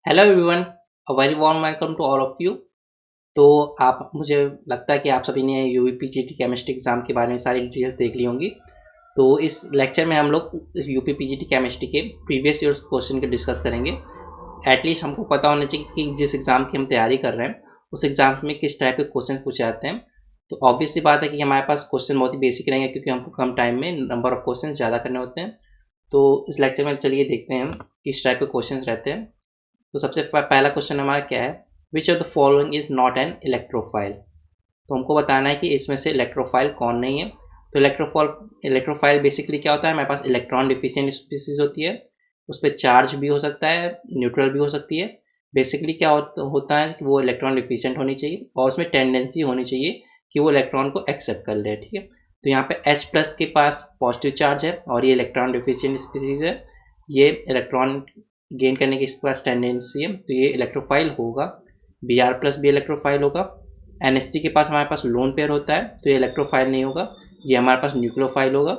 Hello everyone, a very warm welcome to all of you. तो आप मुझे लगता है कि आप सभी ने यूपीपीजीटी केमिस्ट्री एग्जाम के बारे में सारी डिटेल्स देख ली होंगी। तो इस लेक्चर में हम लोग यूपीपीजीटी केमिस्ट्री के प्रीवियस ईयर क्वेश्चन को डिस्कस करेंगे। एटलीस्ट हमको पता होना चाहिए कि जिस एग्जाम की हम तैयारी कर रहे हैं उस एग्जाम में किस टाइप के क्वेश्चन पूछे जाते हैं। तो ऑब्वियस सी बात है कि हमारे पास क्वेश्चन बहुत ही बेसिक रहेंगे क्योंकि हमको कम टाइम में नंबर ऑफ क्वेश्चन ज़्यादा करने होते हैं। तो इस लेक्चर में चलिए देखते हैं किस टाइप के क्वेश्चन रहते हैं। तो सबसे पहला क्वेश्चन हमारा क्या है, which of the following is not an electrophile. तो हमको बताना है कि इसमें से इलेक्ट्रोफाइल कौन नहीं है। तो इलेक्ट्रोफाइल बेसिकली क्या होता है, हमारे पास इलेक्ट्रॉन डिफिशिएंट स्पीसीज होती है। उस पर चार्ज भी हो सकता है, न्यूट्रल भी हो सकती है। बेसिकली क्या होता है कि वो इलेक्ट्रॉन डिफिशिएंट होनी चाहिए और उसमें टेंडेंसी होनी चाहिए कि वो इलेक्ट्रॉन को एक्सेप्ट कर ले। ठीक है, तो यहाँ पे H प्लस के पास पॉजिटिव चार्ज है और ये इलेक्ट्रॉन डिफिशिएंट स्पीसीज है। ये इलेक्ट्रॉन गेन करने की इसके पास टेंडेंसी है, तो ये इलेक्ट्रोफाइल होगा। Br प्लस भी इलेक्ट्रोफाइल होगा। NH3 के पास हमारे पास लोन पेयर होता है, तो ये इलेक्ट्रोफाइल नहीं होगा, ये हमारे पास न्यूक्लियोफाइल होगा।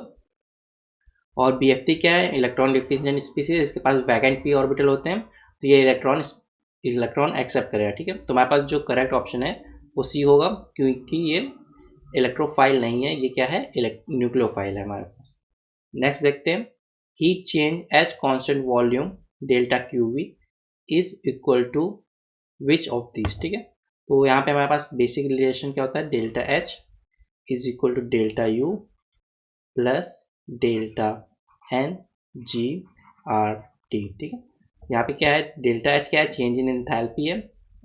और BF3 क्या है, इलेक्ट्रॉन डिफिशिएंट स्पीसीज, इसके पास वैकेंट p ऑर्बिटल होते हैं, तो ये इलेक्ट्रॉन एक्सेप्ट करेगा। ठीक है, तो हमारे पास जो करेक्ट ऑप्शन है वो सी होगा, क्योंकि ये इलेक्ट्रोफाइल नहीं है, ये क्या है, न्यूक्लियोफाइल है हमारे पास। नेक्स्ट देखते हैं, heat change as constant volume delta QV is equal to which of this. ठीक है, तो यहाँ पे हमारे पास बेसिक रिलेशन क्या होता है, delta H is equal to delta U plus delta N G R T. ठीक है, यहाँ पे क्या है, डेल्टा एच क्या है, चेंज इन एंथैल्पी है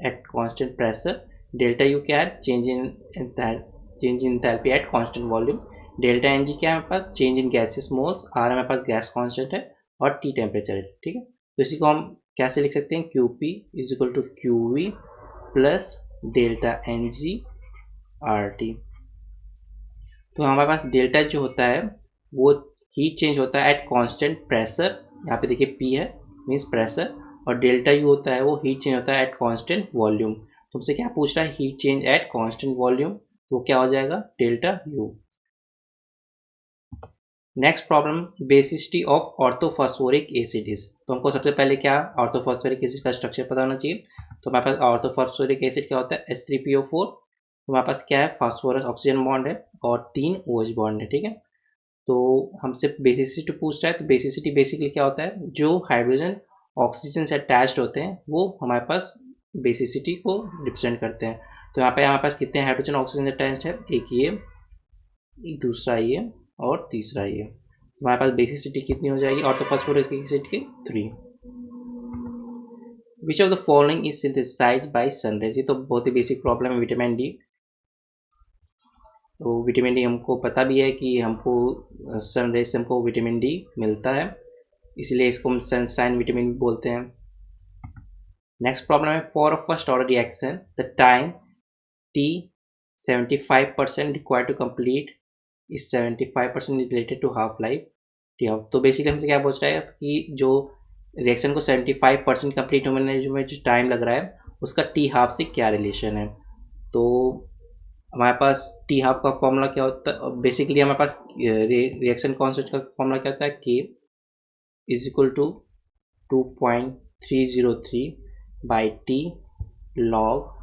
at constant pressure. Delta U क्या है, change in enthalpy at constant volume. Delta N G क्या है हमारे पास, change in gases moles. R हमारे पास गैस कांस्टेंट है और टी टेम्परेचर है। ठीक है, तो इसी को हम कैसे लिख सकते हैं, Q P is equal to Q V plus delta N G R T. तो हमारे पास डेल्टा जो होता है वो हीट चेंज होता है एट कांस्टेंट प्रेशर, यहाँ पे देखिए पी है मीन्स प्रेशर, और डेल्टा यू होता है वो हीट चेंज होता है एट कांस्टेंट वॉल्यूम। तुमसे क्या पूछ रहा है, heat change at constant volume, तो क्या हो जाएगा, delta U. Next problem, basicity of orthophosphoric acid. तो हमको सबसे पहले क्या ऑर्थोफॉस्फोरिक एसिड का स्ट्रक्चर पता होना चाहिए। तो हमारे पास ऑर्थोफॉस्फोरिक एसिड क्या होता है, H3PO4। तो हमारे पास क्या है, फास्फोरस ऑक्सीजन बॉन्ड है और 3 OH बॉन्ड है। ठीक है, तो हमसे बेसिसिटी पूछ रहा है, तो बेसिसिटी बेसिकली क्या होता है, जो हाइड्रोजन ऑक्सीजन से अटैच्ड होते हैं वो हमारे पास बेसिसिटी को रिप्रेजेंट करते हैं। तो यहाँ पे हमारे पास कितने हाइड्रोजन ऑक्सीजन अटैच्ड है, एक ये, एक दूसरा ये और तीसरा ये। तो हमारे पास बेसिसिटी कितनी हो जाएगी ऑर्थोफॉस्फोरस एसिड की, 3। Which of the following is synthesised by sunrise. ये तो बहुत ही बेसिक प्रॉब्लम है, विटामिन डी। तो विटामिन डी हमको पता भी है कि हमको सनराइज से हमको विटामिन डी मिलता है, इसलिए इसको हम सनशाइन विटामिन बोलते हैं। नेक्स्ट प्रॉब्लम है, for a first order reaction the time T 75% required to complete is 75% is related to half life T half. तो बेसिकली हमसे क्या पूछ रहा है कि जो रिएक्शन को 75% कंप्लीट होने में जो टाइम लग रहा है उसका टी हाफ से क्या रिलेशन है। तो हमारे पास टी हाफ का फॉर्मूला क्या होता है, बेसिकली हमारे पास रिएक्शन कॉन्स्टेंट का फॉर्मूला क्या होता है, K is equal to 2.303 by T log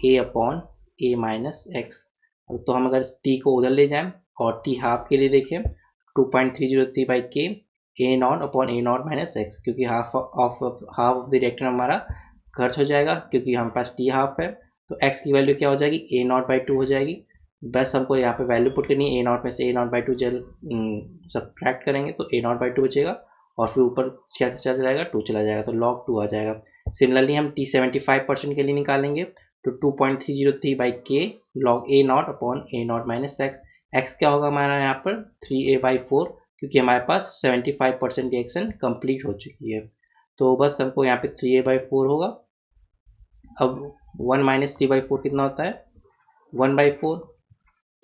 A upon A minus X. तो हम अगर टी को उधर ले जाएं और टी हाफ के लिए देखें, 2.303 by K A not upon A not minus X, क्योंकि हाफ ऑफ द रिएक्टर हमारा खर्च हो जाएगा क्योंकि हमारे पास टी हाफ है। तो x की वैल्यू क्या हो जाएगी, ए नॉट बाई 2 हो जाएगी। बस हमको यहाँ पे वैल्यू पुट करनी है, ए नॉट में से ए नॉट बाई 2 सब्ट्रैक्ट करेंगे तो ए नॉट बाई 2 बचेगा और फिर ऊपर क्या चला जाएगा, 2 चला जाएगा, तो log 2 आ जाएगा। सिमिलरली हम टी 75% के लिए निकालेंगे तो 2.303 बाई के log A not upon A not minus x. X क्या होगा हमारा यहाँ पर 3a/4, क्योंकि हमारे पास 75% रिएक्शन कंप्लीट हो चुकी है। तो बस हमको यहाँ पे 3a/4 होगा। अब 1 माइनस 3/4 कितना होता है, 1/4।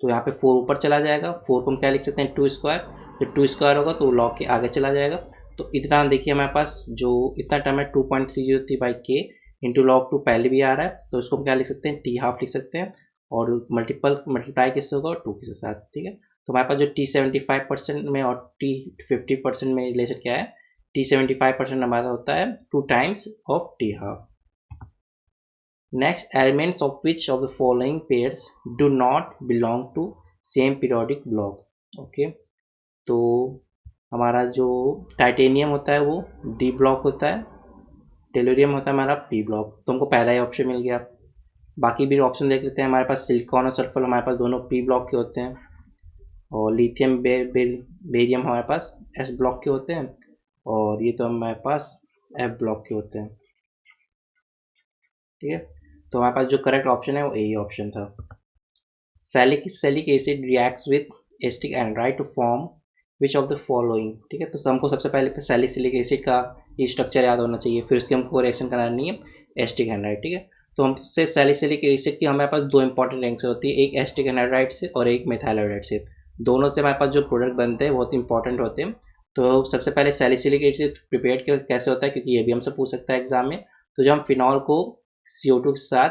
तो यहाँ पे 4 ऊपर चला जाएगा, 4 को हम क्या लिख सकते हैं, 2 स्क्वायर। जब 2 स्क्वायर होगा तो लॉग के आगे चला जाएगा। तो इतना देखिए हमारे पास जो इतना टर्म है 2.303 बाई के इंटू लॉग 2 पहले भी आ रहा है, तो इसको हम क्या लिख सकते हैं, टी हाफ लिख सकते हैं और मल्टीप्लाई किससे होगा, 2 के साथ। ठीक है, तो हमारे पास जो टी 75% में और टी 50% में रिलेशन क्या है, T75% हमारा होता है 2 times of T half. Next, elements of which of the following pairs do not belong to same periodic block. Okay, तो हमारा जो टाइटेनियम होता है वो D ब्लॉक होता है, टेलोरियम होता है हमारा P ब्लॉक. तो हमको पहला ही ऑप्शन मिल गया. बाकी भी ऑप्शन देख लेते हैं. हमारे पास सिलिकॉन और सल्फर हमारे पास दोनों P ब्लॉक के होते हैं, और लिथियम बेरियम हमारे पास S ब्लॉक के होते हैं, और ये तो हमारे पास F ब्लॉक के होते हैं. ठीक है, तो हमारे पास जो करेक्ट ऑप्शन है वो यही ऑप्शन था. Salicylic acid reacts with acetic anhydride to form which of the following. ठीक है, तो हमको सबसे पहले सैलिसिलिक एसिड का ये स्ट्रक्चर याद होना चाहिए, फिर उसके हमको रिएक्शन करानी है एसिटिक एनहाइड्राइड. ठीक है, तो हमसे सैलिसिलिक एसिड की हमारे पास दो इंपॉर्टेंट रिएक्शन होती है, एक एसिटिक एनहाइड्राइड से और एक मेथाइल हाइड्राइड से. दोनों से हमारे पास जो प्रोडक्ट बनते हैं बहुत इंपॉर्टेंट होते हैं. तो सबसे पहले सैलिसिलिक एसिड प्रिपेयर कैसे होता है, क्योंकि ये भी हमसे पूछ सकता है एग्जाम में. तो जब हम फिनॉल को CO2 के साथ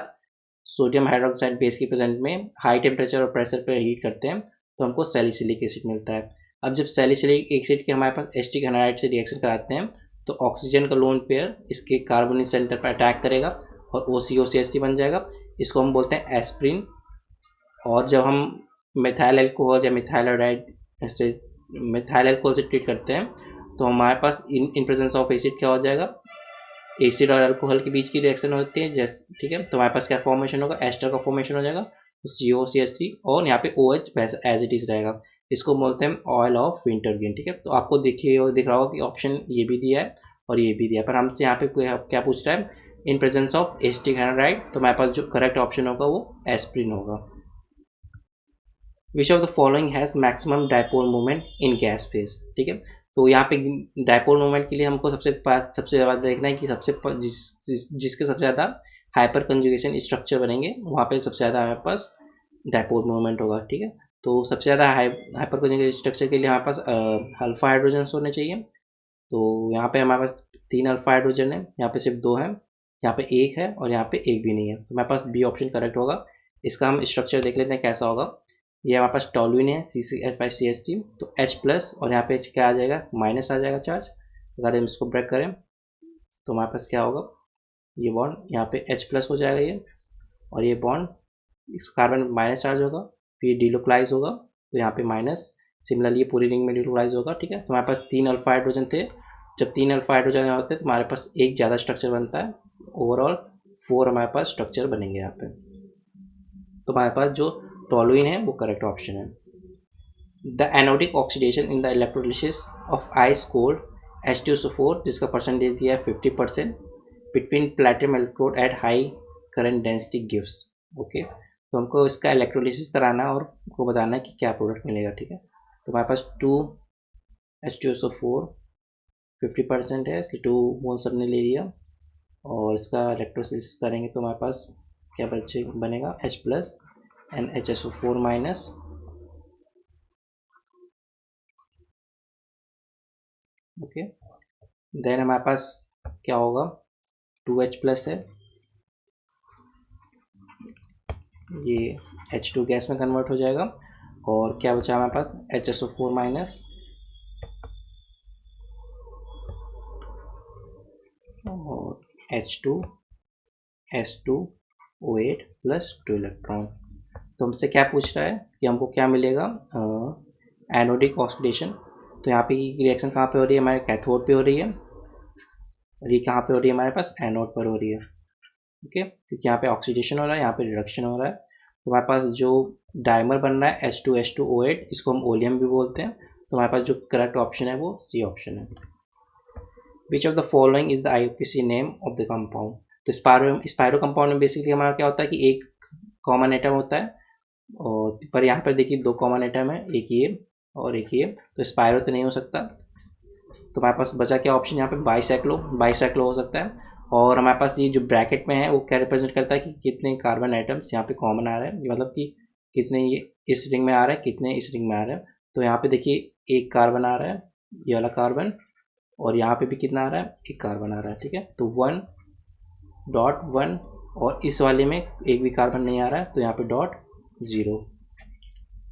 सोडियम हाइड्रोक्साइड बेस के प्रेजेंट में हाई टेम्परेचर और प्रेशर पर हीट करते हैं तो हमको सैलिसिलिक एसिड मिलता है. अब जब सैलिसिलिक एसिड के हमारे पास एसिटिक एनहाइड्राइड से रिएक्शन कराते हैं तो ऑक्सीजन का लोन पेयर इसके कार्बोनिल सेंटर पर अटैक करेगा और OCO-CH3 बन जाएगा. इसको हम बोलते हैं एस्प्रिन. और जब हम मिथाइल अल्कोहल या मिथाइल हाइड्राइड से मिथाइल अल्कोहल से ट्रीट करते हैं तो हमारे पास इन प्रेजेंस ऑफ एसिड क्या हो जाएगा, एसिड और अल्कोहल के बीच की रिएक्शन होती है जैसे. ठीक है, तो हमारे पास क्या फॉर्मेशन होगा, एस्टर का फॉर्मेशन हो जाएगा, CO-CH3, और यहाँ पे OH वैसे एज इट इज रहेगा. इसको बोलते हैं ऑयल ऑफ विंटरग्रीन. ठीक है, तो आपको दिख रहा होगा कि ऑप्शन ये भी दिया है और ये भी दिया है, पर हमसे यहाँ पे क्या पूछ रहा है, in presence of acetic anhydride. तो हमारे पास जो करेक्ट ऑप्शन होगा वो एस्प्रिन होगा. विच of the following has maximum dipole movement in gas phase. ठीक है, तो यहाँ पे डायपोल मूवमेंट के लिए हमको सबसे ज़्यादा देखना है कि जिसके सबसे ज़्यादा हाइपर कंजुगेशन स्ट्रक्चर बनेंगे वहाँ पे सबसे ज़्यादा हमारे पास डायपोल मूवमेंट होगा. ठीक है, तो सबसे ज़्यादा हाइपर कंजुगेशन स्ट्रक्चर के लिए हमारे पास अल्फा हाइड्रोजन होने चाहिए. तो यहाँ पे हमारे पास 3 अल्फा हाइड्रोजन है, यहाँ पे सिर्फ 2 है, यहाँ पे 1 है और यहाँ पे 1 भी नहीं है. तो हमारे पास बी ऑप्शन करेक्ट होगा. इसका हम स्ट्रक्चर देख लेते हैं कैसा होगा. ये हमारे पास टॉलुइन है CH5CH3, तो H+ और यहाँ पे क्या आ जाएगा, माइनस आ जाएगा चार्ज. अगर हम इसको ब्रेक करें तो हमारे पास क्या होगा, ये बॉन्ड यहाँ पे H+ हो जाएगा ये, और ये बॉन्ड इस कार्बन माइनस चार्ज होगा, फिर डिलोकलाइज होगा तो यहाँ पे माइनस. सिमिलरली ये पूरी रिंग में डिलोकलाइज होगा. ठीक है, तो हमारे पास 3 अल्फा हाइड्रोजन थे. जब 3 अल्फा हाइड्रोजन होते हैं तो हमारे पास एक ज़्यादा स्ट्रक्चर बनता है, ओवरऑल 4 हमारे पास स्ट्रक्चर बनेंगे यहाँ पे. तो हमारे पास जो टॉलुइन है वो करेक्ट ऑप्शन है. The anodic oxidation in the electrolysis of ice cold H2SO4 जिसका परसेंटेज दिया है 50% between platinum electrode at high current density gives. Okay, तो हमको इसका इलेक्ट्रोलिसिस कराना है और हमको बताना है कि क्या प्रोडक्ट मिलेगा. ठीक है, तो हमारे पास 2 H2SO4 50% है, इसलिए 2 मोल्स हमने ले लिया और इसका इलेक्ट्रोलिसिस करेंगे तो हमारे पास क्या बनेगा, H+ and HSO4-. Okay, then हमारे पास क्या होगा, 2H+ है, ये H2 गैस में कन्वर्ट हो जाएगा, और क्या बचा हमारे पास, HSO4- और H2 S2O8 + 2 इलेक्ट्रॉन. तो हमसे क्या पूछ रहा है कि हमको क्या मिलेगा, एनोडिक ऑक्सीडेशन. तो यहाँ पे रिएक्शन कहाँ पे हो रही है, हमारे कैथोड पे हो रही है, और ये कहाँ पे हो रही है, हमारे पास एनोड पर हो रही है. ओके, क्योंकि यहाँ पे ऑक्सीडेशन हो रहा है, यहाँ पे रिडक्शन हो रहा है. तो हमारे पास जो डायमर बन रहा है H2S2O8, इसको हम ओलियम भी बोलते हैं. तो हमारे पास जो करेक्ट ऑप्शन है वो सी ऑप्शन है. Which of the following is the IUPAC name of the compound. तो स्पायरो कंपाउंड में बेसिकली हमारा क्या होता है कि एक कॉमन एटम होता है, और पर यहाँ पर देखिए 2 कॉमन एटम है, एक ये और एक ये, तो स्पायरो तो नहीं हो सकता. तो हमारे पास बचा क्या ऑप्शन, यहाँ पे बाइसाइक्लो हो सकता है. और हमारे पास ये जो ब्रैकेट में है वो क्या रिप्रेजेंट करता है कि कितने कार्बन आइटम्स यहाँ पे कॉमन आ रहे हैं, मतलब कि कितने ये इस रिंग में आ रहे हैं, कितने इस रिंग में आ रहे हैं. तो यहाँ पे देखिए एक कार्बन आ रहा है, ये वाला कार्बन, और यहाँ पे भी कितना आ रहा है, एक कार्बन आ रहा है. ठीक है, तो 1.1, और इस वाले में एक भी कार्बन नहीं आ रहा है तो यहाँ पे .0.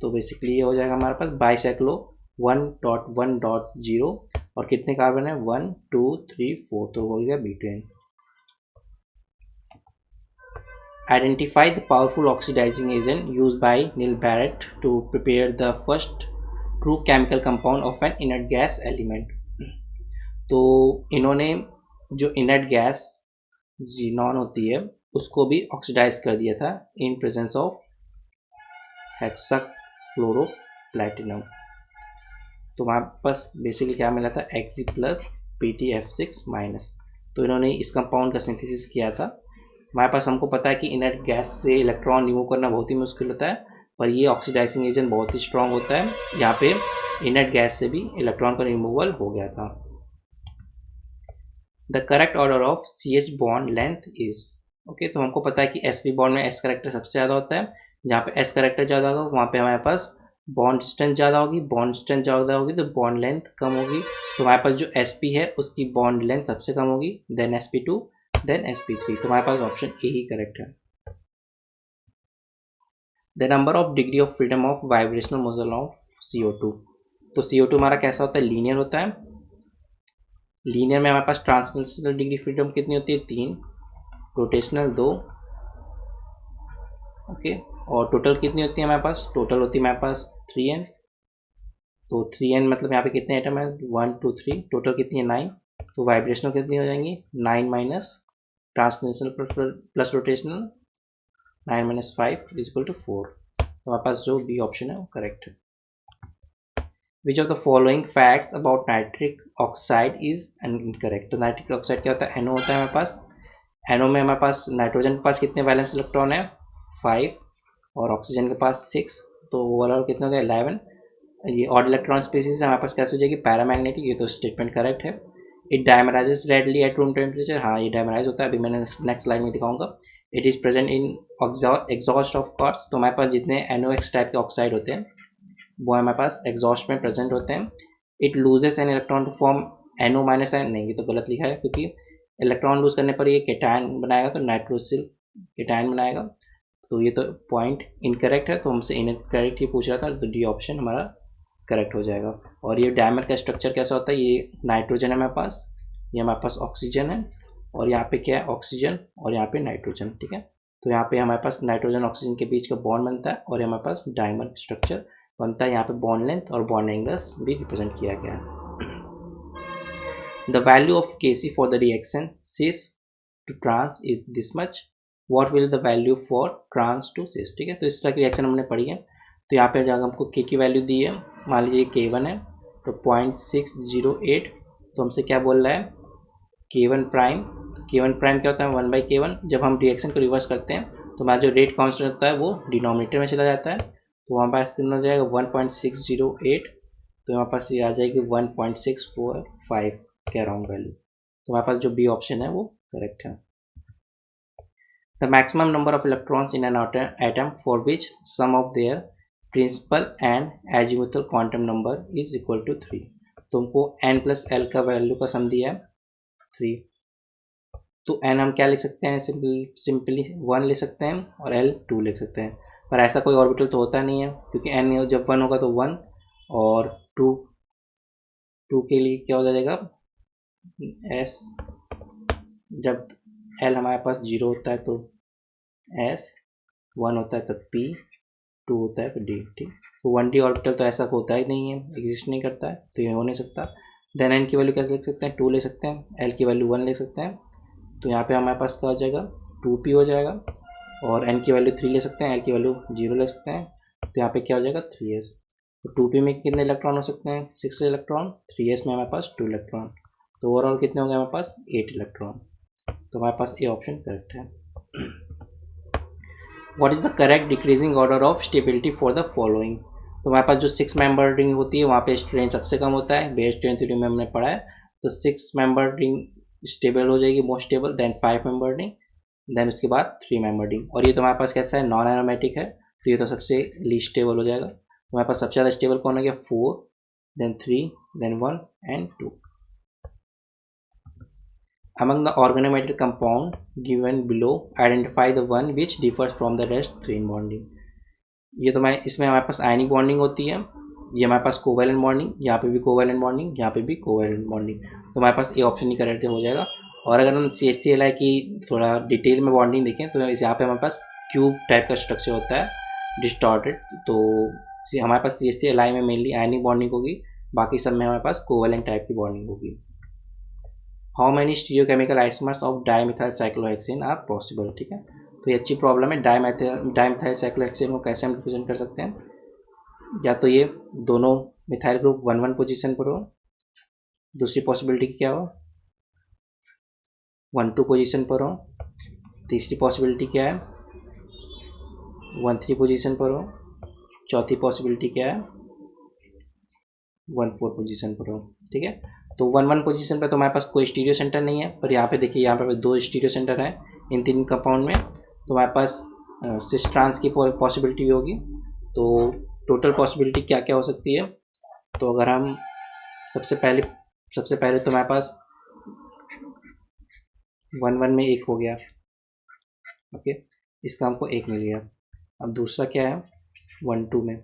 तो बेसिकली ये हो जाएगा हमारे पास बाइसाइक्लो 1.1.0 और कितने कार्बन है 1 2 3 4, तो हो गया butane. Identify the powerful oxidising agent use by Neil Barrett to prepare the first true chemical compound of an inert gas element. तो इन्होंने जो इनर्ट गैस जीनॉन होती है उसको भी ऑक्सीडाइज कर दिया था इन प्रेजेंस ऑफ हेक्साफ्लोरोप्लैटिनम। तो हमारे पास बेसिकली क्या मिला था Xg प्लस PtF6 माइनस। तो इन्होंने इस कंपाउंड का सिंथेसिस किया था। हमारे पास हमको पता है कि इनर्ट गैस से इलेक्ट्रॉन रिमूव करना बहुत ही मुश्किल होता है, पर ये ऑक्सीडाइजिंग एजेंट बहुत ही स्ट्रांग होता है। यहाँ पे इनर्ट गैस से भी इलेक्ट्रॉन का रिमूवल हो गया था। The correct order of CH bond length is okay. तो हमको पता है कि sp बॉन्ड में s करेक्टर सबसे ज़्यादा होता है। जहाँ पे s करेक्टर ज़्यादा होगा वहाँ पे हमारे पास बॉन्ड डिस्टेंस ज़्यादा होगी, बॉन्ड डिस्टेंस ज़्यादा होगी तो बॉन्ड लेंथ कम होगी। तो हमारे पास जो sp है उसकी बॉन्ड लेंथ सबसे कम होगी, देन sp2 देन sp3। तो हमारे पास ऑप्शन ए ही करेक्ट है। The number of degree of freedom of vibrational motion of CO2। तो CO2 हमारा कैसा होता है, लीनियर होता है। लीनियर में हमारे पास ट्रांसलेशनल डिग्री फ्रीडम कितनी होती है 3, रोटेशनल 2, ओके। और टोटल कितनी होती है हमारे पास, टोटल होती है हमारे पास 3n। तो 3n मतलब यहाँ पे कितने एटम है 1 2 3, टोटल कितनी है 9। तो वाइब्रेशनल कितनी हो जाएंगी 9 माइनस translational plus rotational 9 minus 5 is equal to 4। तो हमारे पास जो बी ऑप्शन है वो करेक्ट है। Which of the following facts about nitric oxide is incorrect. तो नाइट्रिक ऑक्साइड क्या होता है, NO होता है हमारे पास। NO में हमारे पास नाइट्रोजन के पास कितने वैलेंस इलेक्ट्रॉन है 5 और ऑक्सीजन के पास 6, तो ओवरऑल कितना हो गया 11। ये ऑड इलेक्ट्रॉन स्पीसीज हमारे पास कैसे हो जाएगी पैरामैग्नेटिक, ये तो स्टेटमेंट करेक्ट है। It dimerises readily at room temperature, हाँ ये डायमराइज होता है, अभी मैंने नेक्स्ट स्लाइड में दिखाऊंगा। It is present in exhaust of cars. तो हमारे पास जितने NOx टाइप के ऑक्साइड होते हैं वो हमारे पास एग्जॉस्ट में प्रेजेंट होते हैं। It loses an electron to form NO minus N, नहीं ये तो गलत लिखा है क्योंकि इलेक्ट्रॉन लूज करने पर ये केटायन बनाएगा, तो नाइट्रोसिल केटायन बनाएगा। तो ये तो पॉइंट इनकरेक्ट है, तो हमसे इनकरेक्ट ही पूछ रहा था, तो डी ऑप्शन हमारा करेक्ट हो जाएगा। और ये डायमर का स्ट्रक्चर कैसा होता है, ये नाइट्रोजन है हमारे पास, ये हमारे पास ऑक्सीजन है और यहाँ पे क्या है ऑक्सीजन और यहाँ पे नाइट्रोजन, ठीक है। तो यहाँ पे हमारे पास नाइट्रोजन ऑक्सीजन के बीच का बॉन्ड बनता है और हमारे पास डायमर स्ट्रक्चर बनता है। यहाँ पे बॉन्ड लेंथ और बॉन्ड एंगल्स भी रिप्रेजेंट किया गया है। The value of Kc for the reaction cis to trans is this much, what will the value for trans to cis, ठीक है। तो इस तरह की रिएक्शन हमने पढ़ी है। तो यहाँ पे जब हमको K की वैल्यू दी है, मान लीजिए K1 है तो 0.608, तो हमसे क्या बोल रहा है K1 प्राइम। K1 प्राइम क्या होता है 1/K1। जब हम रिएक्शन को रिवर्स करते हैं तो हमारा जो रेट कांस्टेंट होता है वो डिनोमिनेटर में चला जाता है, तो हमारे पास कितना हो जाएगा 1.608, तो हमारे पास ये आ जाएगी 1.645 के अराउंड वैल्यू। तो हमारे पास जो बी ऑप्शन है वो करेक्ट है। The maximum number of electrons in an atom for which sum of their principal and azimuthal quantum number is equal to 3। तुमको n प्लस एल का वैल्यू का सम दिया है 3, तो n हम क्या लिख सकते हैं सिंपली 1 लिख सकते हैं और l 2 लिख सकते हैं, पर ऐसा कोई ऑर्बिटल तो होता नहीं है क्योंकि n जब 1 होगा तो 1 और 2 के लिए क्या हो जाएगा s, जब l हमारे पास 0 होता है तो s, 1 होता है तब p, 2 होता है तो d, ठीक। तो 1d ऑर्बिटल तो ऐसा होता ही नहीं है, एग्जिस्ट नहीं करता है, तो ये हो नहीं सकता। देन n की वैल्यू कैसे लिख सकते हैं 2 ले सकते हैं, l की वैल्यू 1 ले सकते हैं, तो यहाँ पे हमारे पास क्या हो जाएगा 2p हो जाएगा, और n की वैल्यू 3 ले सकते हैं, l की वैल्यू 0 ले सकते हैं, तो यहाँ पे क्या हो जाएगा 3s। तो 2p में कितने इलेक्ट्रॉन हो सकते हैं 6 इलेक्ट्रॉन, 3s में हमारे पास 2 इलेक्ट्रॉन, तो ओवरऑल कितने हो गए हमारे पास 8 इलेक्ट्रॉन। तो हमारे पास ए ऑप्शन करेक्ट है। What is the correct decreasing order of stability for the following. तो हमारे पास जो 6 मेंबर रिंग होती है वहाँ पे स्ट्रेन सबसे कम होता है, बेस स्ट्रेन थ्योरी में हमने पढ़ा है। तो 6 मेंबर रिंग स्टेबल हो जाएगी most stable, then 5 member ring, then उसके बाद 3 मेंबर रिंग। और ये तो हमारे पास कैसा है नॉन एरोमेटिक है, तो ये तो सबसे लीस्ट स्टेबल हो जाएगा। तो हमारे पास सबसे ज़्यादा स्टेबल कौन हो गया 4, then 3, then 1 and 2। Among the organometallic compound given below, identify the one which differs from the rest 3 in bonding। ये तो मैं इसमें हमारे पास आयनिक बॉन्डिंग होती है, ये हमारे पास कोवैलेंट बॉन्डिंग, यहाँ पे भी कोवैलेंट बॉन्डिंग, यहाँ पे भी कोवैलेंट बॉन्डिंग, तो हमारे पास ये ऑप्शन ही करेक्ट हो जाएगा। और अगर हम CH3Li की थोड़ा डिटेल में बॉन्डिंग देखें तो यहाँ पे हमारे पास क्यूब टाइप का स्ट्रक्चर होता है डिस्टॉर्टेड, तो हमारे पास CH3Li में मेनली आयनिक बॉन्डिंग होगी, बाकी सब में हमारे पास कोवैलेंट टाइप की बॉन्डिंग होगी। How many stereochemical isomers of dimethyl cyclohexane are possible, ठीक है, तो ये अच्छी प्रॉब्लम है। डाइमिथाइल साइक्लोहेक्सेन को कैसे हम रिप्रेजेंट कर सकते हैं, या तो ये दोनों मिथाइल ग्रुप 1 1 पोजीशन पर हो, दूसरी पॉसिबिलिटी क्या हो 1 2 पोजीशन पर हो, तीसरी पॉसिबिलिटी क्या है 1 3 पोजीशन पर हो, चौथी पॉसिबिलिटी क्या है 1 4 पोजीशन पर हो, ठीक है। तो 1 1 पोजीशन पर तो हमारे पास कोई स्टीरियो सेंटर नहीं है, पर यहाँ पे देखिए यहाँ पे 2 स्टीरियो सेंटर है इन 3 कंपाउंड में, तो हमारे पास सिस ट्रांस की पॉसिबिलिटी भी होगी। तो टोटल पॉसिबिलिटी क्या क्या हो सकती है, तो अगर हम सबसे पहले तो हमारे पास 1 1 में 1 हो गया, ओके, इसका हमको 1 मिल गया। अब दूसरा क्या है 1 2 में,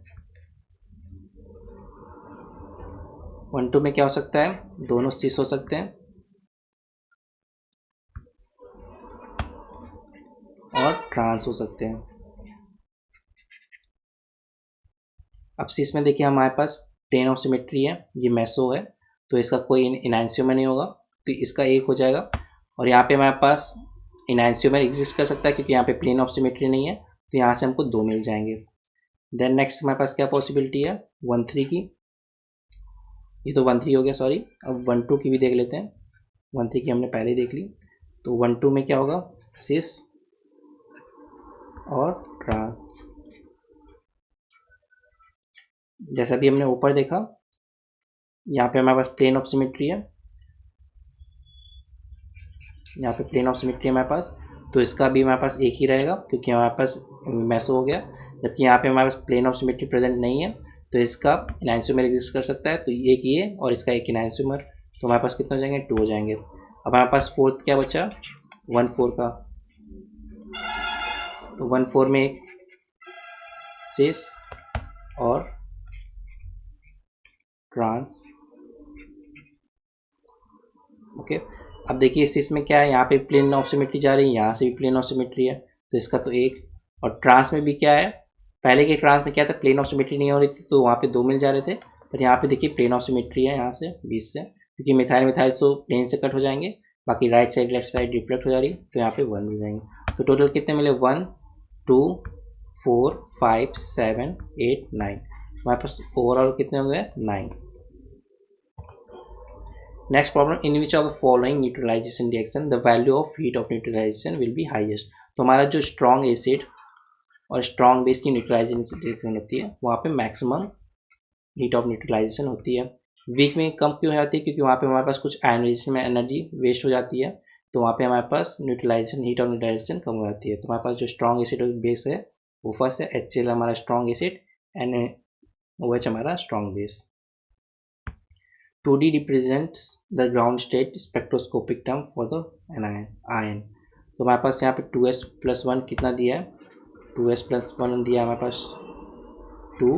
1 2 में क्या हो सकता है, दोनों सिस हो सकते हैं और ट्रांस हो सकते हैं। अब सिस में देखिए हमारे पास प्लेन ऑफ सिमेट्री है, ये मेसो है, तो इसका कोई इनैंसियोमर नहीं होगा, तो इसका 1 हो जाएगा। और यहाँ पे हमारे पास इनैंसियोमर एग्जिस्ट कर सकता है क्योंकि यहाँ पे प्लेन ऑफ सिमेट्री नहीं है, तो यहाँ से हमको 2 मिल जाएंगे। देन नेक्स्ट हमारे पास क्या पॉसिबिलिटी है 1 3 की, ये तो 1 3 हो गया सॉरी। अब 1 2 की भी देख लेते हैं, 1 3 की हमने पहले ही देख ली, तो 1 2 में क्या होगा सिस और ट्रांस। जैसा भी हमने ऊपर देखा यहाँ पे हमारे पास प्लेन ऑफ सिमेट्री है, यहाँ पे प्लेन ऑफ सिमेट्री है हमारे पास, तो इसका भी हमारे पास एक ही रहेगा क्योंकि हमारे पास मैसो हो गया। जबकि यहाँ पे हमारे पास प्लेन ऑफ सिमेट्री प्रेजेंट नहीं है, तो इसका इनैंसियोमर एग्जिस्ट कर सकता है, तो एक ये और इसका एक इनैंसियोमर, तो हमारे पास कितने हो जाएंगे 2 हो जाएंगे। अब हमारे पास फोर्थ क्या बचा 1 4 का, तो 1 4 में एक सिस और ट्रांस, ओके। अब देखिए सिस में क्या है, यहाँ पे प्लेन ऑफ सिमेट्री जा रही है, यहाँ से भी प्लेन ऑफ सिमेट्री है, तो इसका तो एक। और ट्रांस में भी क्या है, पहले के ट्रांस में क्या था प्लेन ऑफ सिमेट्री नहीं हो रही थी, तो वहाँ पे 2 मिल जा रहे थे, पर यहाँ पे देखिए प्लेन ऑफ सिमेट्री है यहाँ से 20 से, क्योंकि मिथाइल मिथाइल तो प्लेन से कट हो जाएंगे, बाकी right side left side reflect हो जा रही, तो यहाँ पे 1 मिल जाएंगे। तो टोटल कितने मिले 1 2 4 5 7 8 9, हमारे पास ओवरऑल कितने हो गए 9। Next problem, in which of the following neutralization reaction the value of heat of neutralization will be highest। तो हमारा जो strong acid और strong base की neutralization reaction होती है वहाँ पे maximum heat of neutralization होती है, weak में कम क्यों हो जाती है, क्योंकि वहाँ पे हमारे पास कुछ ionization में एनर्जी वेस्ट हो जाती है, तो वहाँ पे हमारे पास न्यूट्रलाइजेशन हीट ऑफ न्यूट्रलाइजेशन कम हो जाती है। तो हमारे पास जो स्ट्रॉन्ग एसिड बेस है वो फर्स्ट है, HCl हमारा स्ट्रॉन्ग एसिड एंड OH हमारा strong base. 2D represents the ground state spectroscopic term for the ion। तो हमारे पास यहाँ पे 2s+1 कितना दिया है, 2s+1 दिया हमारे पास 2,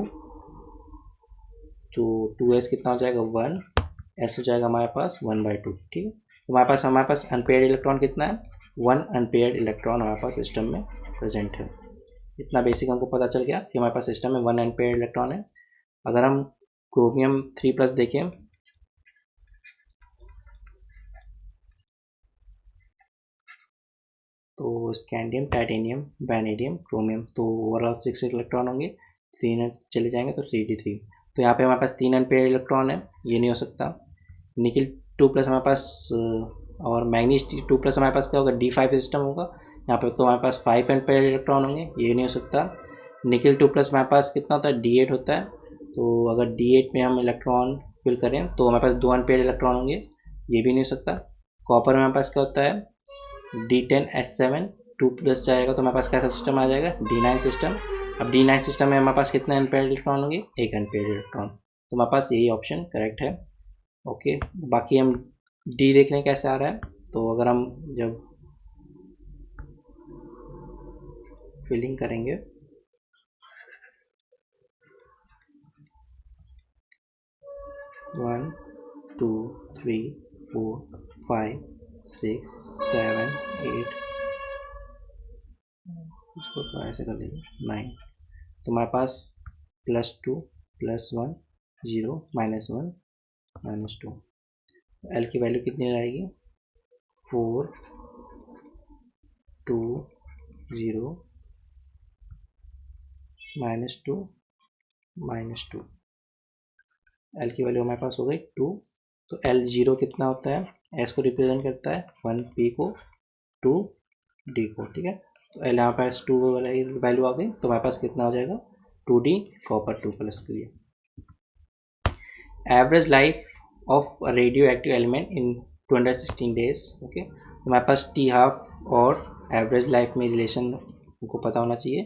तो 2s कितना हो जाएगा 1, s हो जाएगा हमारे पास 1/2, ठीक है। तो हमारे पास अनपेयर्ड इलेक्ट्रॉन कितना है 1 अनपेयर्ड इलेक्ट्रॉन हमारे पास सिस्टम में प्रेजेंट है। इतना बेसिक हमको पता चल गया कि हमारे पास सिस्टम में 1 अनपेयर्ड इलेक्ट्रॉन है। अगर हम क्रोमियम 3+ देखें, तो स्कैंडियम टाइटेनियम वैनेडियम क्रोमियम, तो ओवरऑल 6 इलेक्ट्रॉन होंगे, 3 चले जाएंगे तो 3d3। तो यहाँ पे हमारे पास 3 अनपेयर्ड इलेक्ट्रॉन है, ये नहीं हो सकता। निकिल 2+ हमारे पास और मैग्नीज 2+ हमारे पास क्या होगा D5 सिस्टम होगा, यहाँ पे तो हमारे पास 5 अनपेयर्ड इलेक्ट्रॉन होंगे, ये नहीं हो सकता। निकिल 2+ हमारे पास कितना होता है D8 होता है, तो अगर D8 में हम इलेक्ट्रॉन फिल करें तो हमारे पास 2 अनपेयर्ड इलेक्ट्रॉन होंगे, ये भी नहीं हो सकता। कॉपर में हमारे पास क्या होता है D10S7 2+ जाएगा तो हमारे पास कैसा सिस्टम आ जाएगा D9 सिस्टम। अब D9 सिस्टम में हमारे पास कितने अनपेयर्ड इलेक्ट्रॉन होंगे, एक अनपेयर्ड इलेक्ट्रॉन, तो हमारे पास यही ऑप्शन करेक्ट है, ओके। बाकी हम D देख लें कैसे आ रहा है, तो अगर हम जब फिलिंग करेंगे 1 2 3 4 5 6 7 8, इसको तो ऐसे कर लीजिए 9। तो हमारे पास +2 +1 0 -1 -2। तो एल की वैल्यू कितनी आएगी? 4 2 0 -2 -2। एल की वैल्यू हमारे पास हो गई 2। तो एल जीरो कितना होता है? एस को रिप्रेजेंट करता है 1 पी को 2 डी को, ठीक है। तो एल यहाँ पास 2 वैल्यू आ गई, तो हमारे पास कितना हो जाएगा? 2D कॉपर 2 प्लस के लिए। Average life of radio active element in 216 days, okay. तो हमारे पास टी हाफ और एवरेज लाइफ में रिलेशन हमको पता होना चाहिए।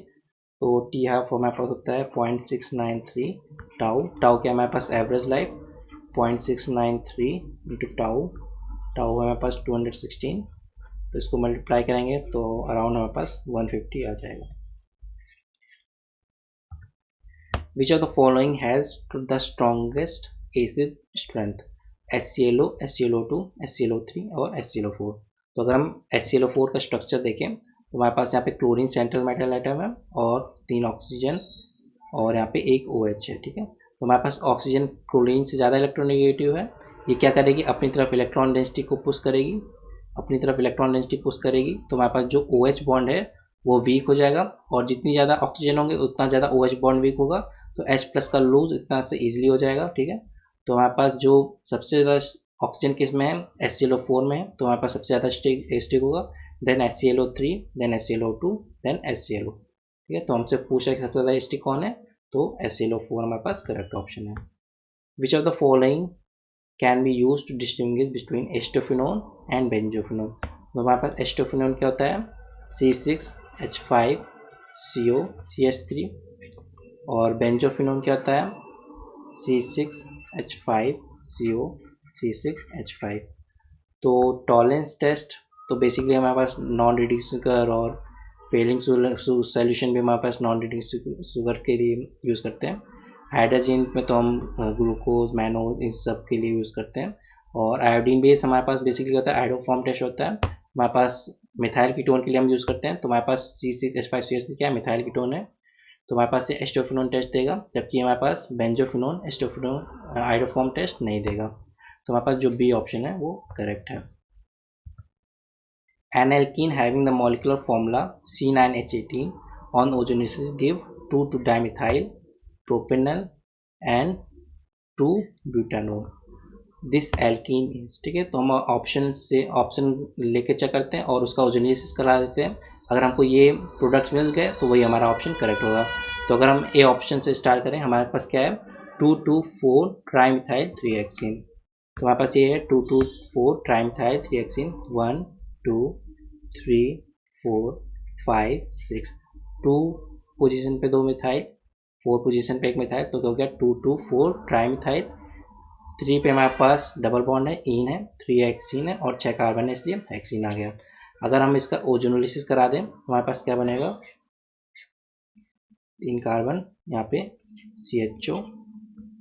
तो टी हाफ हमारे पास होता है 0.693 टाउ। टाउ क्या हमारे पास? Average life 0.693 into tau. Tau हमारे पास 216, तो इसको मल्टीप्लाई करेंगे तो अराउंड हमारे पास 150 आ जाएगा। Which of the following has the strongest acid strength? HClO, HClO2, HClO3 और HClO4। तो अगर हम HClO4 का स्ट्रक्चर देखें तो हमारे पास यहाँ पे क्लोरीन सेंट्रल मेटल एटम है और 3 ऑक्सीजन और यहाँ पे एक OH है, ठीक है। तो हमारे पास ऑक्सीजन क्लोरीन से ज़्यादा इलेक्ट्रोनेगेटिव है। ये क्या करेगी? अपनी तरफ इलेक्ट्रॉन डेंसिटी को पुश करेगी, अपनी तरफ इलेक्ट्रॉन डेंसिटी पुश करेगी। तो हमारे पास जो OH बॉन्ड है वो वीक हो जाएगा, और जितनी ज़्यादा ऑक्सीजन होंगे उतना ज़्यादा OH बॉन्ड वीक होगा, तो H प्लस का लूज इतना से ईजिली हो जाएगा, ठीक है। तो हमारे पास जो सबसे ज़्यादा ऑक्सीजन किस में है? HClO4 में है, तो हमारे पास सबसे ज़्यादा स्टिक होगा, then HClO3, then HClO2, then HClO, ठीक है। तो हमसे पूछा कि सबसे ज़्यादा स्टिक कौन है, तो HClO4 हमारे पास करेक्ट ऑप्शन है। Which of the following can be use to distinguish between acetophenone and benzophenone? तो हमारे पास एस्टोफिनोन क्या होता है? C6H5CO CH3, और बेंजोफिनोन क्या होता है? C6H5CO C6H5। तो टॉलरेंस टेस्ट तो बेसिकली हमारे पास नॉन रिड्यूसिंग शुगर और फेलिंग सोल्यूशन भी हमारे पास नॉन रिड्यूसिंग शुगर के लिए यूज़ करते हैं। हाइड्रोजन में तो हम ग्लूकोज मैनोज इन सब के लिए यूज़ करते हैं। और आयोडीन बेस हमारे पास बेसिकली होता है आयोडोफॉर्म टेस्ट होता है। हमारे पास मिथाइल कीटोन के लिए हम यूज़ करते हैं, तो हमारे पास C6H5CH3 क्या है? मिथाइल कीटोन है, तो हमारे पास ये एस्टोफिनोन टेस्ट देगा, जबकि हमारे पास बेंजोफिनोन एस्टोफिनोन आयोडोफॉर्म टेस्ट नहीं देगा। तो हमारे पास जो बी ऑप्शन है वो करेक्ट है। An alkene having the molecular formula C9H18 on ozonosis give 2,2-dimethyl propanol and 2-butanol. This alkene is, ठीक है। तो हम ऑप्शन लेके चेक करते हैं और उसका ओजोनेसिस करा देते हैं। अगर हमको ये प्रोडक्ट्स मिल गए तो वही हमारा ऑप्शन करेक्ट होगा। तो अगर हम ए ऑप्शन से स्टार्ट करें, हमारे पास क्या है? 2,2,4 ट्राइमिथाइल 3हेक्सिन। तो हमारे पास ये है 2,2,4 ट्राइमिथाइल 3हेक्सिन, 1 2 3 4 5 6, 2 पोजीशन पे 2 मिथाइल, 4 पोजीशन पे 1 मिथाइल, तो क्या हो गया? 2,2,4 ट्राइमिथाइल। 3 पे हमारे पास डबल बॉन्ड है, इन है, 3 हेक्सीन है और 6 कार्बन है, इसलिए हेक्सीन आ गया। अगर हम इसका ओजोनोलिसिस करा दें तो हमारे पास क्या बनेगा? 3 कार्बन यहाँ पे CHO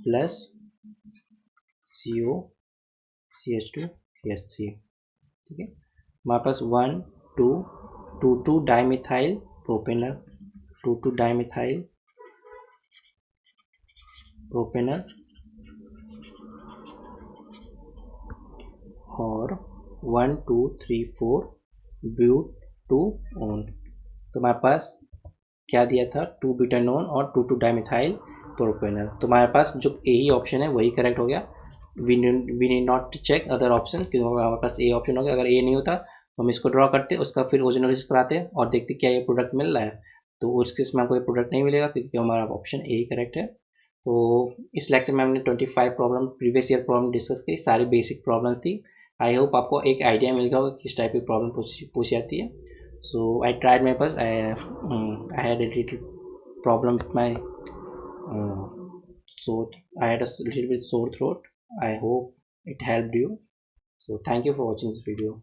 plus CO CH2 CH3, ठीक है। हमारे पास 1 2 2 डाइमिथाइल प्रोपेनल, 2 डाइमिथाइल प्रोपेनल और 1 2 3 4 ब्यूट 2 ओन। तो हमारे पास क्या दिया था? 2 ब्यूटानोन और 2 डाइमिथाइल प्रोपेनल। तो हमारे पास जो ए ही ऑप्शन है वही करेक्ट हो गया। We need not check other option, क्योंकि हमारे पास ए ऑप्शन हो गया। अगर ए नहीं होता तो हम इसको ड्रॉ करते, उसका फिर ओजोनोलिसिस कराते और देखते क्या ये प्रोडक्ट मिल रहा है। तो उस केस में हमको ये प्रोडक्ट नहीं मिलेगा, क्योंकि हमारा ऑप्शन ए ही करेक्ट है। तो इस लेक्चर में हमने 25 problem previous year problem discuss की, सारी बेसिक प्रॉब्लम्स थी। आई होप आपको एक आइडिया मिल गया होगा किस टाइप की प्रॉब्लम पूछी जाती है। So I tried my best. I had a little problem with my throat. I had a little bit sore throat. I hope it helped you. So thank you for watching this video.